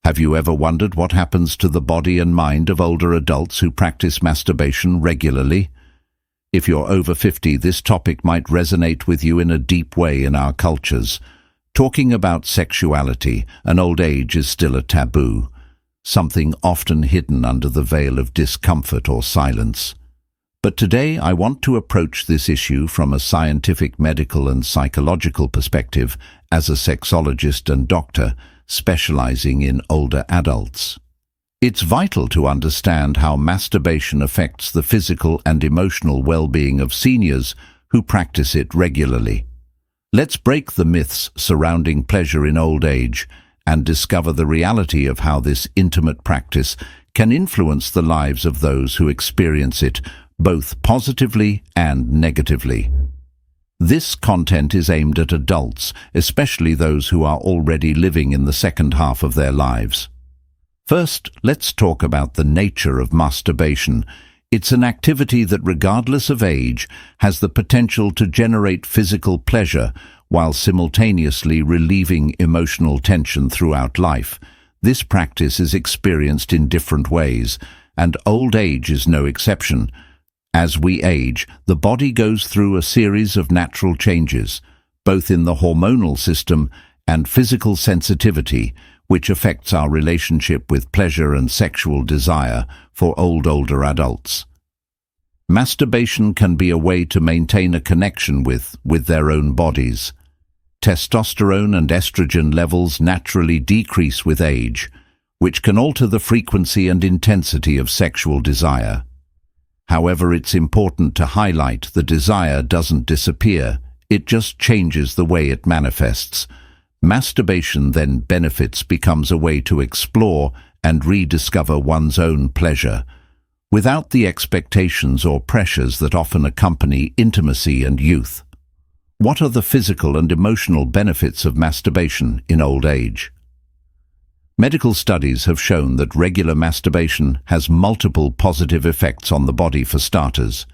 Have you ever wondered what happens to the body and mind of older adults who practice masturbation regularly? If you're over 50, this topic might resonate with you in a deep way in our cultures. Talking about sexuality and old age is still a taboo, something often hidden under the veil of discomfort or silence. But today I want to approach this issue from a scientific, medical and psychological perspective as a sexologist and doctor specializing in older adults. It's vital to understand how masturbation affects the physical and emotional well-being of seniors who practice it regularly. Let's break the myths surrounding pleasure in old age and discover the reality of how this intimate practice can influence the lives of those who experience it, both positively and negatively. This content is aimed at adults, especially those who are already living in the second half of their lives. First, let's talk about the nature of masturbation. It's an activity that, regardless of age, has the potential to generate physical pleasure while simultaneously relieving emotional tension throughout life. This practice is experienced in different ways, and old age is no exception. As we age, the body goes through a series of natural changes, both in the hormonal system and physical sensitivity, which affects our relationship with pleasure and sexual desire for older adults. Masturbation can be a way to maintain a connection with their own bodies. Testosterone and estrogen levels naturally decrease with age, which can alter the frequency and intensity of sexual desire. However, it's important to highlight the desire doesn't disappear, it just changes the way it manifests. Masturbation then becomes a way to explore and rediscover one's own pleasure, without the expectations or pressures that often accompany intimacy and youth. What are the physical and emotional benefits of masturbation in old age? Medical studies have shown that regular masturbation has multiple positive effects on the body. For starters,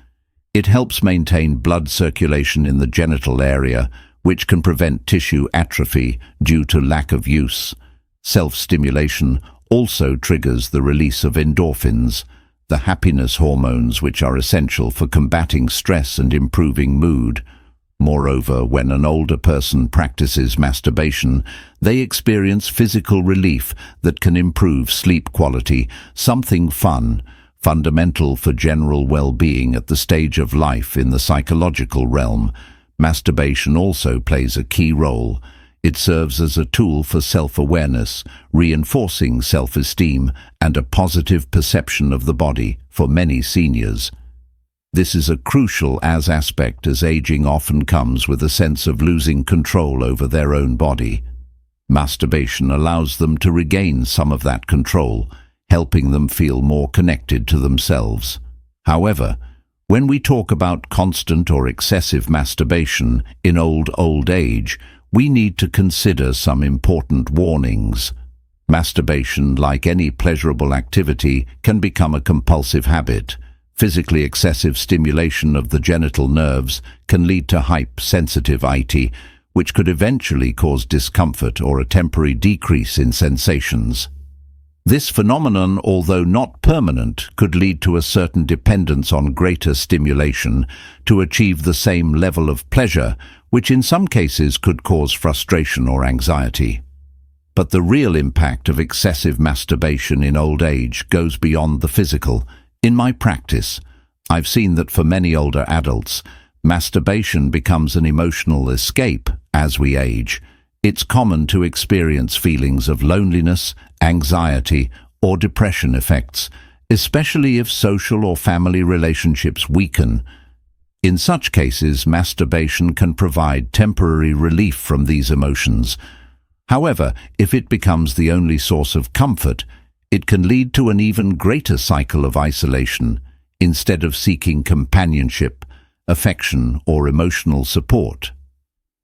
it helps maintain blood circulation in the genital area, which can prevent tissue atrophy due to lack of use. Self-stimulation also triggers the release of endorphins, the happiness hormones which are essential for combating stress and improving mood. Moreover, when an older person practices masturbation, they experience physical relief that can improve sleep quality, something fundamental for general well-being at the stage of life. In the psychological realm, masturbation also plays a key role. It serves as a tool for self-awareness, reinforcing self-esteem and a positive perception of the body for many seniors. This is a crucial aspect, as aging often comes with a sense of losing control over their own body. Masturbation allows them to regain some of that control, helping them feel more connected to themselves. However, when we talk about constant or excessive masturbation in old age, we need to consider some important warnings. Masturbation, like any pleasurable activity, can become a compulsive habit. Physically excessive stimulation of the genital nerves can lead to hypersensitivity, which could eventually cause discomfort or a temporary decrease in sensations. This phenomenon, although not permanent, could lead to a certain dependence on greater stimulation to achieve the same level of pleasure, which in some cases could cause frustration or anxiety. But the real impact of excessive masturbation in old age goes beyond the physical. In my practice, I've seen that for many older adults, masturbation becomes an emotional escape as we age. It's common to experience feelings of loneliness, anxiety, or depression effects, especially if social or family relationships weaken. In such cases, masturbation can provide temporary relief from these emotions. However, if it becomes the only source of comfort, it can lead to an even greater cycle of isolation. Instead of seeking companionship, affection, or emotional support,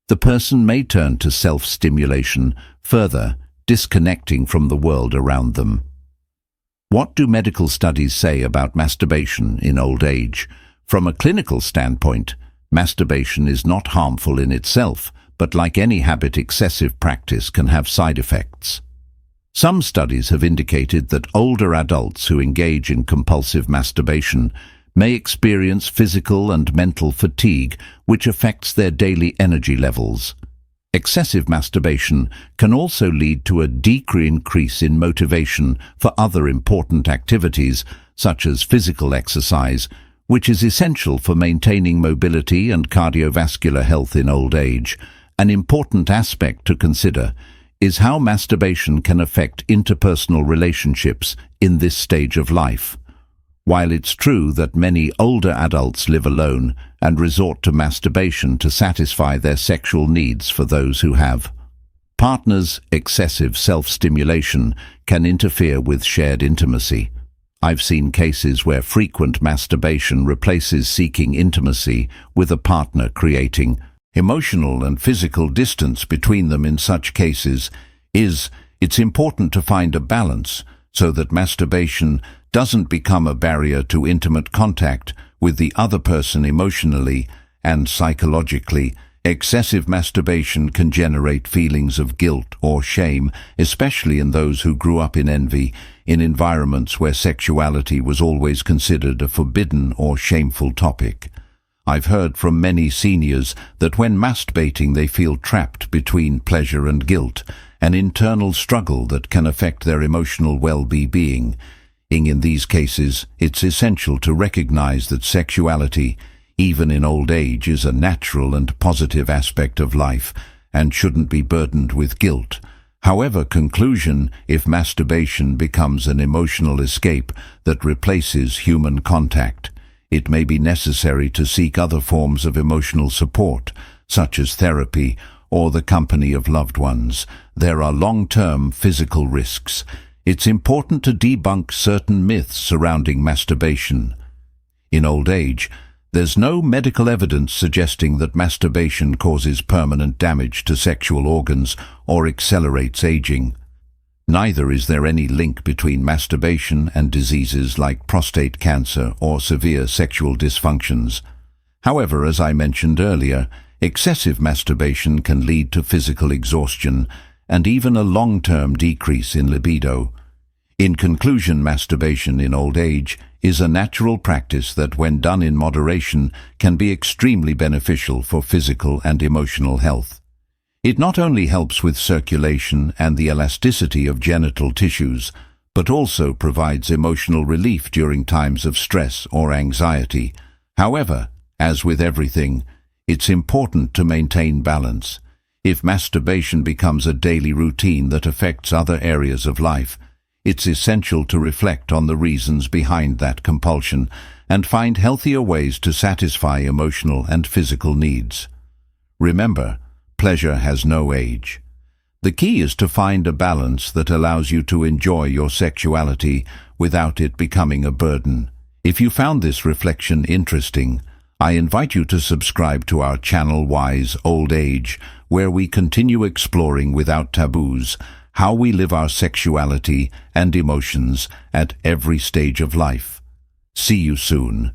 the person may turn to self-stimulation, further disconnecting from the world around them. What do medical studies say about masturbation in old age? From a clinical standpoint, masturbation is not harmful in itself, but like any habit, excessive practice can have side effects. Some studies have indicated that older adults who engage in compulsive masturbation may experience physical and mental fatigue, which affects their daily energy levels. Excessive masturbation can also lead to a decrease in motivation for other important activities, such as physical exercise, which is essential for maintaining mobility and cardiovascular health in old age. An important aspect to consider is how masturbation can affect interpersonal relationships in this stage of life. While it's true that many older adults live alone and resort to masturbation to satisfy their sexual needs for those who have partners, excessive self-stimulation can interfere with shared intimacy. I've seen cases where frequent masturbation replaces seeking intimacy with a partner, creating emotional and physical distance between them. In such cases, it's important to find a balance so that masturbation doesn't become a barrier to intimate contact with the other person emotionally and psychologically. Excessive masturbation can generate feelings of guilt or shame, especially in those who grew up in envy, in environments where sexuality was always considered a forbidden or shameful topic. I've heard from many seniors that when masturbating they feel trapped between pleasure and guilt, an internal struggle that can affect their emotional well-being. In these cases, it's essential to recognize that sexuality, even in old age, is a natural and positive aspect of life and shouldn't be burdened with guilt. However, conclusion, if masturbation becomes an emotional escape that replaces human contact, it may be necessary to seek other forms of emotional support, such as therapy or the company of loved ones. There are long-term physical risks. It's important to debunk certain myths surrounding masturbation. In old age, there's no medical evidence suggesting that masturbation causes permanent damage to sexual organs or accelerates aging. Neither is there any link between masturbation and diseases like prostate cancer or severe sexual dysfunctions. However, as I mentioned earlier, excessive masturbation can lead to physical exhaustion and even a long-term decrease in libido. In conclusion, masturbation in old age is a natural practice that, when done in moderation, can be extremely beneficial for physical and emotional health. It not only helps with circulation and the elasticity of genital tissues, but also provides emotional relief during times of stress or anxiety. However, as with everything, it's important to maintain balance. If masturbation becomes a daily routine that affects other areas of life, it's essential to reflect on the reasons behind that compulsion and find healthier ways to satisfy emotional and physical needs. Remember, pleasure has no age. The key is to find a balance that allows you to enjoy your sexuality without it becoming a burden. If you found this reflection interesting, I invite you to subscribe to our channel Wise Old Age, where we continue exploring without taboos how we live our sexuality and emotions at every stage of life. See you soon.